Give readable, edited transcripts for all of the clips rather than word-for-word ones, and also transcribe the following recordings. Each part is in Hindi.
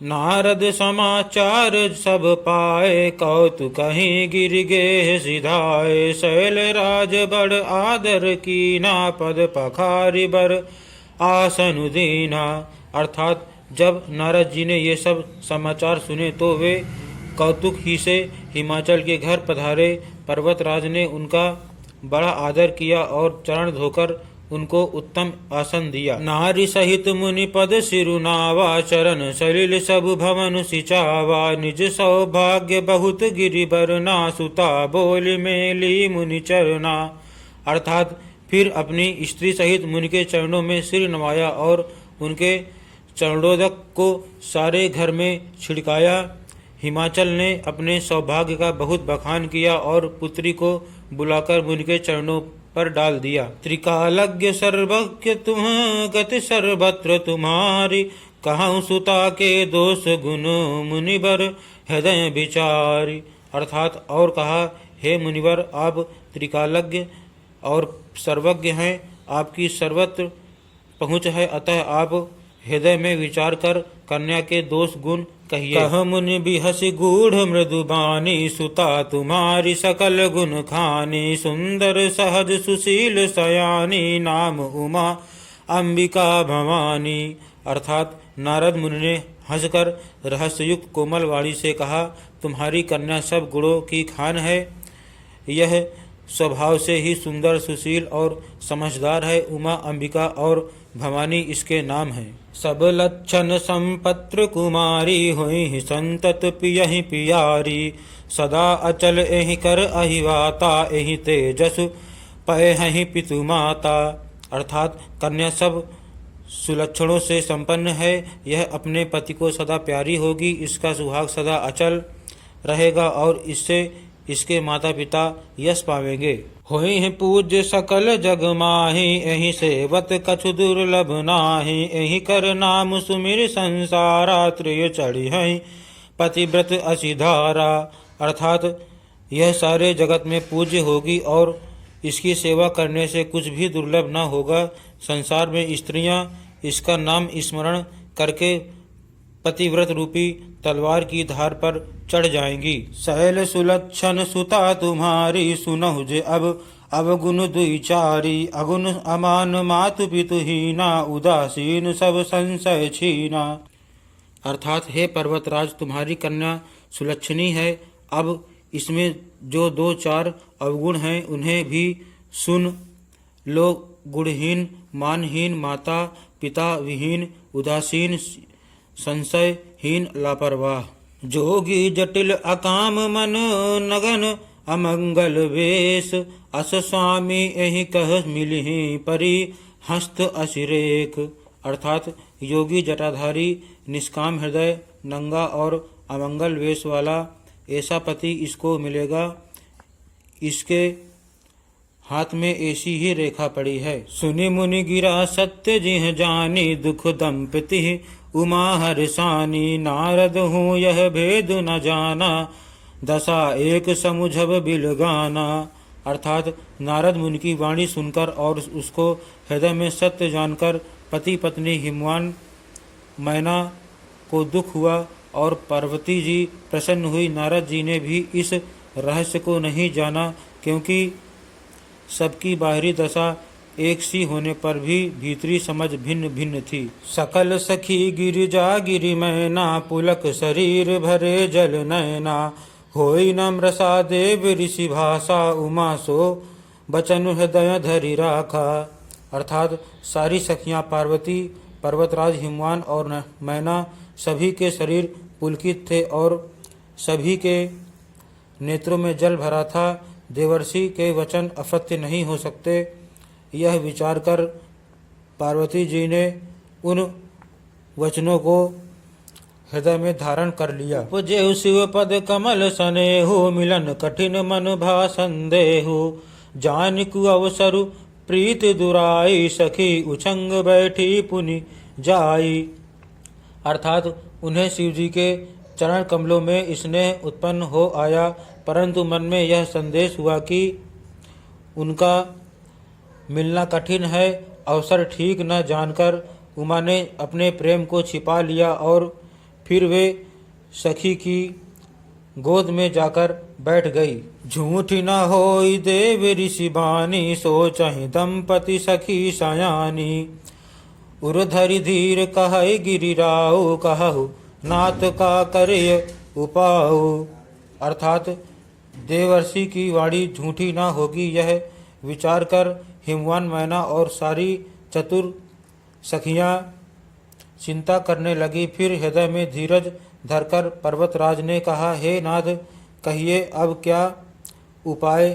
नारद समाचार सब पाए, कौतुक कहीं गिर गे सिधाए। शैल राज बड़ आदर कीना, पद पखारी बर आसन दीना। अर्थात जब नारद जी ने ये सब समाचार सुने तो वे कौतुक ही से हिमाचल के घर पधारे। पर्वतराज ने उनका बड़ा आदर किया और चरण धोकर उनको उत्तम आसन दिया। नारी सहित मुनि पद सिरुनावा, चरण सलिल सब भवन सिचावा। निज सौभाग्य बहुत गिरिबरना, सुता बोल मेली मुनि चरना। अर्थात फिर अपनी स्त्री सहित मुनि के चरणों में सिर नवाया और उनके चरणोदक को सारे घर में छिड़काया। हिमाचल ने अपने सौभाग्य का बहुत बखान किया और पुत्री को बुलाकर मुनि के चरणों पर डाल दिया। त्रिकालज्ञ सर्वज्ञ तुम, गति सर्वत्र तुम्हारी। कहूँ सुता के दोष गुण, मुनिवर हृदय विचारी। अर्थात और कहा, हे मुनिवर, आप त्रिकालज्ञ और सर्वज्ञ हैं, आपकी सर्वत्र पहुँच है, अतः आप हृदय में विचार कर कन्या के दोष गुण कहिए। कह मुनि बिहसि गूढ़ मृदुबानी, सुता तुम्हारी सकल गुण खानी। सुंदर सहज सुशील सयानी, नाम उमा अंबिका भवानी। अर्थात नारद मुनि ने हंसकर रहस्ययुक्त कोमल वाणी से कहा, तुम्हारी कन्या सब गुणों की खान है। यह स्वभाव से ही सुंदर, सुशील और समझदार है। उमा, अंबिका और भवानी इसके नाम हैं। सब लक्षण संपत्र कुमारी, हुई संतत पियहि पियारी। सदा अचल एहि कर अहिवाता, एहि तेजस पयहि पितु माता। अर्थात कन्या सब सुलक्षणों से संपन्न है। यह अपने पति को सदा प्यारी होगी, इसका सुहाग सदा अचल रहेगा और इससे इसके माता पिता यश पावेंगे। होई है पूज्य सकल जग माही, एहि सेवत कछु दुर्लभ नाही। एहि कर नाम सुमिर संसारा, त्रय चढ़ी है पतिव्रत असिधारा। अर्थात यह सारे जगत में पूज्य होगी और इसकी सेवा करने से कुछ भी दुर्लभ न होगा। संसार में स्त्रियां इसका नाम स्मरण करके पतिव्रत रूपी तलवार की धार पर चढ़ जाएंगी। शैल सुलक्षण सुता तुम्हारी, सुनहु जे अब अवगुण दुईचारी। अगुण अमान मातु पितु हीना, उदासीन सब संशय छीना। अर्थात हे पर्वतराज, तुम्हारी कन्या सुलक्षणी है। अब इसमें जो 2-4 अवगुण हैं उन्हें भी सुन लो। गुणहीन, मानहीन, माता पिता विहीन, उदासीन, संशयहीन, लापरवाह। जोगी जटिल अकाम मन, नगन अमंगल वेश। अस स्वामी एहि कह मिलिहि, परि हस्त असिरेक। अर्थात योगी जटाधारी, निष्काम हृदय, नंगा और अमंगल वेश वाला ऐसा पति इसको मिलेगा। इसके हाथ में ऐसी ही रेखा पड़ी है। सुनि मुनि गिरा सत्य जिह जानी, दुख दंपति उमा हर्षानी। नारद हूँ यह भेद न जाना, दशा एक समुझब बिलगाना। अर्थात नारद मुनि की वाणी सुनकर और उसको हृदय में सत्य जानकर पति पत्नी हिमवान मैना को दुख हुआ और पार्वती जी प्रसन्न हुई। नारद जी ने भी इस रहस्य को नहीं जाना, क्योंकि सबकी बाहरी दशा एक सी होने पर भी भीतरी समझ भिन्न भिन्न थी। सकल सखी गिरिजा गिरि मैना, पुलक शरीर भरे जल नैना। होई नम्रसा देव ऋषि भाषा, उमा सो बचन हृदय धरि राखा। अर्थात सारी सखियां पार्वती, पर्वतराज हिमवान और मैना सभी के शरीर पुलकित थे और सभी के नेत्रों में जल भरा था। देवर्षि के वचन असत्य नहीं हो सकते, यह विचार कर पार्वती जी ने उन वचनों को हृदय में धारण कर लिया। उपजेहु शिव पद कमल सनेहु, मिलन कठिन मन भा संदेहु। जानिकु अवसरु प्रीत दुराई, सखी उछंग बैठी पुनि जाई। अर्थात उन्हें शिव जी के चरण कमलों में स्नेह उत्पन्न हो आया, परंतु मन में यह संदेश हुआ कि उनका मिलना कठिन है। अवसर ठीक न जानकर उमा ने अपने प्रेम को छिपा लिया और फिर वे सखी की गोद में जाकर बैठ गई। झूठ न होई देव ऋषि बानी, सोचहि दंपति सखी सयानी। उर्धरि धीर कहै गिरिराऊ, कहु नाथ का करे उपाऊ। अर्थात देवर्षि की वाणी झूठी न होगी, यह विचार कर हिमवान मैना और सारी चतुर सखियां चिंता करने लगी। फिर हृदय में धीरज धरकर पर्वतराज ने कहा, हे नाथ, कहिए अब क्या उपाय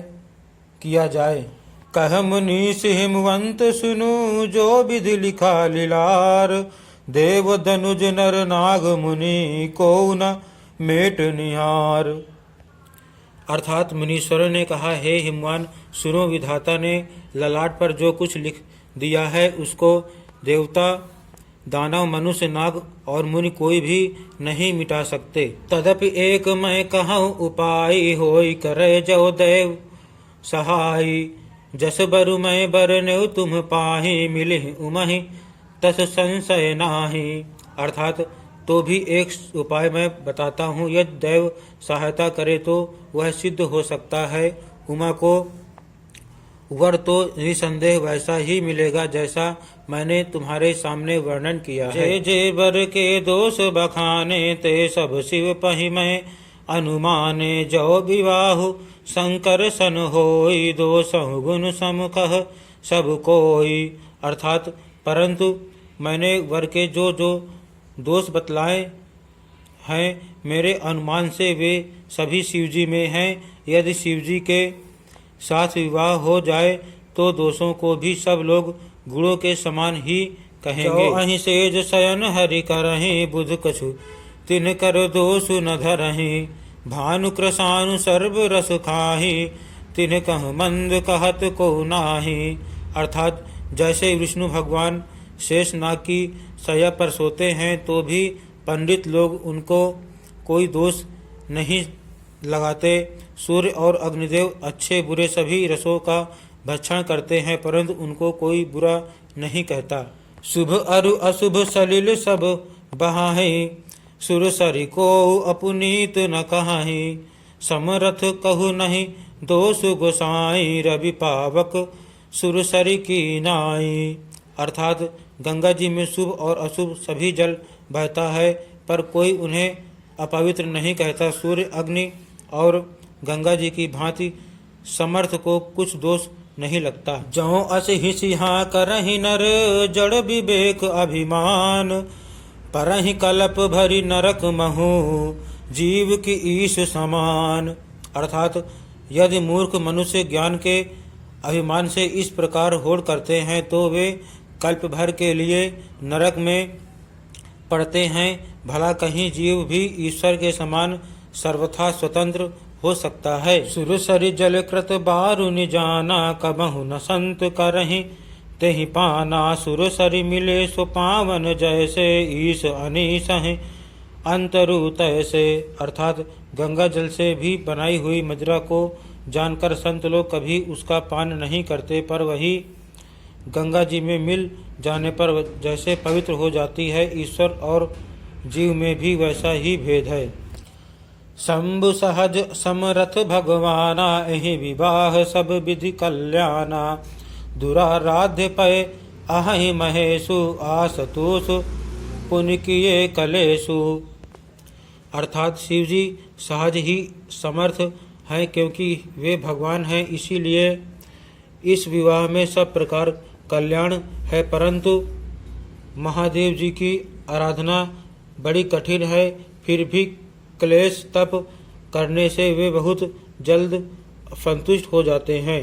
किया जाए। कह मुनीष हिमवंत सुनु, जो विधि लिखा लीलार। देव धनुज नर नाग मुनि, को न मेट निहार। अर्थात मुनीश्वरों ने कहा, हे हिमवान सुनो, विधाता ने ललाट पर जो कुछ लिख दिया है उसको देवता, दानव, मनुष्य, नाग और मुनि कोई भी नहीं मिटा सकते। तदपि एक मैं कहूँ उपाय, होई करे जो देव सहाय। जस बरु मैं बरनेउ तुम पाहि, मिलिहि उमहि तस संशय नाहि। अर्थात तो भी एक उपाय मैं बताता हूँ, यदि देव सहायता करे तो वह सिद्ध हो सकता है। उमा को वर तो निसंदेह वैसा ही मिलेगा जैसा मैंने तुम्हारे सामने वर्णन किया है। जे जे बर के दोष बखाने, ते सब शिव पहि मैं अनुमाने। जो विवाहु शंकर सन होई, दोषहु गुण समकह सब कोई। अर्थात परंतु मैंने वर के जो जो दोष बतलाए हैं, मेरे अनुमान से वे सभी शिवजी में हैं। यदि शिवजी के साथ विवाह हो जाए तो दोषों को भी सब लोग गुणों के समान ही कहेंगे। अहि सेज शयन हरि करहि, बुध कछु तिन कर दोषु न धरहि। भानु कृशानु सर्व रस खाहि, तिन कह मंद कहत को नाही। अर्थात जैसे विष्णु भगवान शेष नाग की शैया पर सोते हैं तो भी पंडित लोग उनको कोई दोष नहीं लगाते। सूर्य और अग्निदेव अच्छे बुरे सभी रसों का भक्षण करते हैं, परंतु उनको कोई बुरा नहीं कहता। शुभ अरु अशुभ सलिल सब बहाहि, सुरसरि को अपुनीत न कहाहि। समरथ कहु नहीं दोष गोसाई, रवि पावक सुरसरि की नाई। अर्थात गंगा जी में शुभ और अशुभ सभी जल बहता है, पर कोई उन्हें अपवित्र नहीं कहता। सूर्य, अग्नि और गंगा जी की भांति समर्थ को कुछ दोष नहीं लगता। जौ अस हिसिहा करहि नर, जड़ विवेक अभिमान। परहि कल्प भरी नरक महु, जीव की ईश समान। अर्थात यदि मूर्ख मनुष्य ज्ञान के अभिमान से इस प्रकार होड़ करते हैं तो वे कल्प भर के लिए नरक में पड़ते हैं। भला कहीं जीव भी ईश्वर के समान सर्वथा स्वतंत्र हो सकता है। सुरसरि जल कृत बारु निजाना, कबहु न संत करहि तेहि पाना। सुरसरि मिले सो पावन, जैसे ईश अनीश हैं अंतरु तैसे। अर्थात गंगा जल से भी बनाई हुई मदिरा को जानकर संत लोग कभी उसका पान नहीं करते, पर वही गंगा जी में मिल जाने पर जैसे पवित्र हो जाती है। ईश्वर और जीव में भी वैसा ही भेद है। शंभु सहज समरथ भगवाना, एहि विवाह सब विधि कल्याणा। दुराराध्य पय अहि महेशु, आसतोषु पुण्य किए कलेशु। अर्थात शिव जी सहज ही समर्थ हैं, क्योंकि वे भगवान हैं, इसीलिए इस विवाह में सब प्रकार कल्याण है। परंतु महादेव जी की आराधना बड़ी कठिन है, फिर भी क्लेश तप करने से वे बहुत जल्द संतुष्ट हो जाते हैं।